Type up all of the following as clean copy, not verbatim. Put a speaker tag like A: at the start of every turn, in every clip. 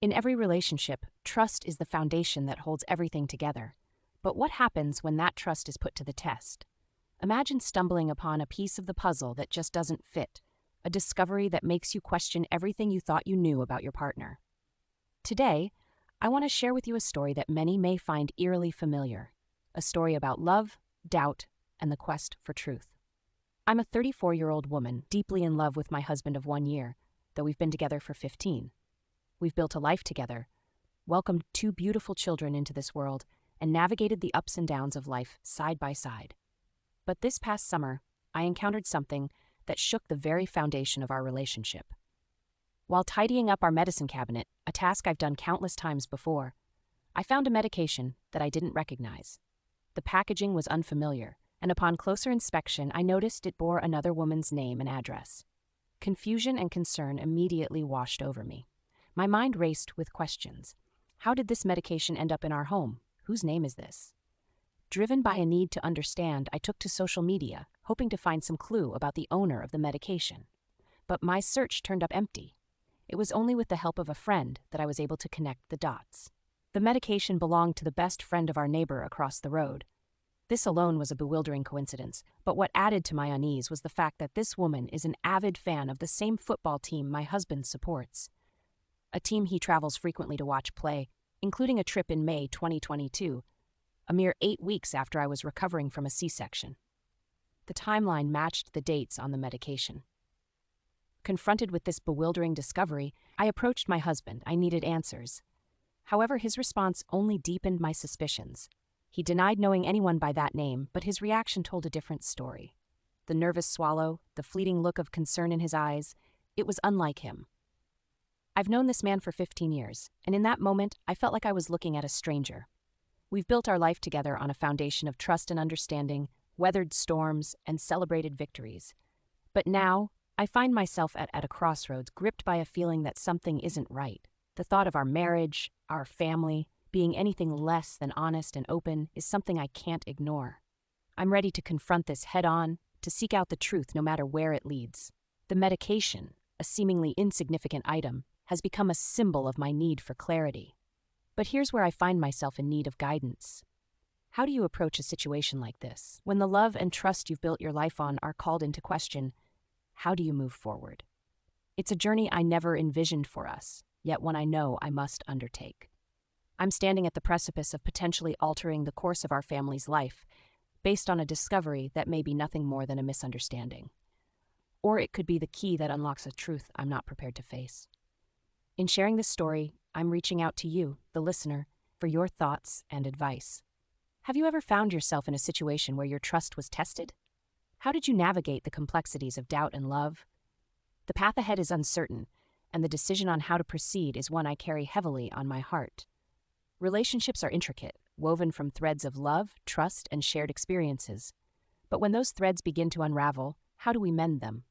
A: In every relationship, trust is the foundation that holds everything together. But what happens when that trust is put to the test? Imagine stumbling upon a piece of the puzzle that just doesn't fit, a discovery that makes you question everything you thought you knew about your partner. Today, I want to share with you a story that many may find eerily familiar, a story about love, doubt, and the quest for truth. I'm a 34-year-old woman deeply in love with my husband of 1 year, though we've been together for 15. We've built a life together, welcomed 2 beautiful children into this world, and navigated the ups and downs of life side by side. But this past summer, I encountered something that shook the very foundation of our relationship. While tidying up our medicine cabinet, a task I've done countless times before, I found a medication that I didn't recognize. The packaging was unfamiliar, and upon closer inspection, I noticed it bore another woman's name and address. Confusion and concern immediately washed over me. My mind raced with questions. How did this medication end up in our home? Whose name is this? Driven by a need to understand, I took to social media, hoping to find some clue about the owner of the medication. But my search turned up empty. It was only with the help of a friend that I was able to connect the dots. The medication belonged to the best friend of our neighbor across the road. This alone was a bewildering coincidence, but what added to my unease was the fact that this woman is an avid fan of the same football team my husband supports, a team he travels frequently to watch play, including a trip in May 2022, a mere 8 weeks after I was recovering from a C-section. The timeline matched the dates on the medication. Confronted with this bewildering discovery, I approached my husband. I needed answers. However, his response only deepened my suspicions. He denied knowing anyone by that name, but his reaction told a different story. The nervous swallow, the fleeting look of concern in his eyes, it was unlike him. I've known this man for 15 years, and in that moment, I felt like I was looking at a stranger. We've built our life together on a foundation of trust and understanding, weathered storms, and celebrated victories. But now, I find myself at a crossroads, gripped by a feeling that something isn't right. The thought of our marriage, our family, being anything less than honest and open is something I can't ignore. I'm ready to confront this head-on, to seek out the truth no matter where it leads. The medication, a seemingly insignificant item, has become a symbol of my need for clarity. But here's where I find myself in need of guidance. How do you approach a situation like this? When the love and trust you've built your life on are called into question, how do you move forward? It's a journey I never envisioned for us, yet one I know I must undertake. I'm standing at the precipice of potentially altering the course of our family's life, based on a discovery that may be nothing more than a misunderstanding. Or it could be the key that unlocks a truth I'm not prepared to face. In sharing this story, I'm reaching out to you, the listener, for your thoughts and advice. Have you ever found yourself in a situation where your trust was tested? How did you navigate the complexities of doubt and love? The path ahead is uncertain, and the decision on how to proceed is one I carry heavily on my heart. Relationships are intricate, woven from threads of love, trust, and shared experiences. But when those threads begin to unravel, how do we mend them?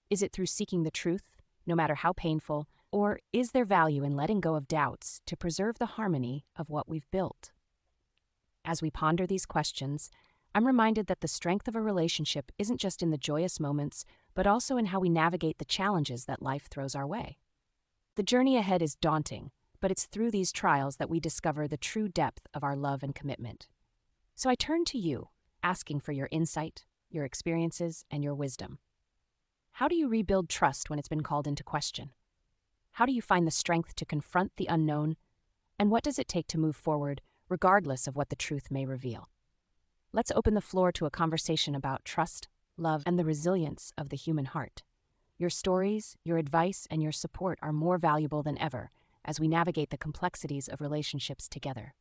A: Is it through seeking the truth, no matter how painful, or is there value in letting go of doubts to preserve the harmony of what we've built? As we ponder these questions, I'm reminded that the strength of a relationship isn't just in the joyous moments, but also in how we navigate the challenges that life throws our way. The journey ahead is daunting, but it's through these trials that we discover the true depth of our love and commitment. So I turn to you, asking for your insight, your experiences, and your wisdom. How do you rebuild trust when it's been called into question? How do you find the strength to confront the unknown? And what does it take to move forward, regardless of what the truth may reveal? Let's open the floor to a conversation about trust, love, and the resilience of the human heart. Your stories, your advice, and your support are more valuable than ever as we navigate the complexities of relationships together.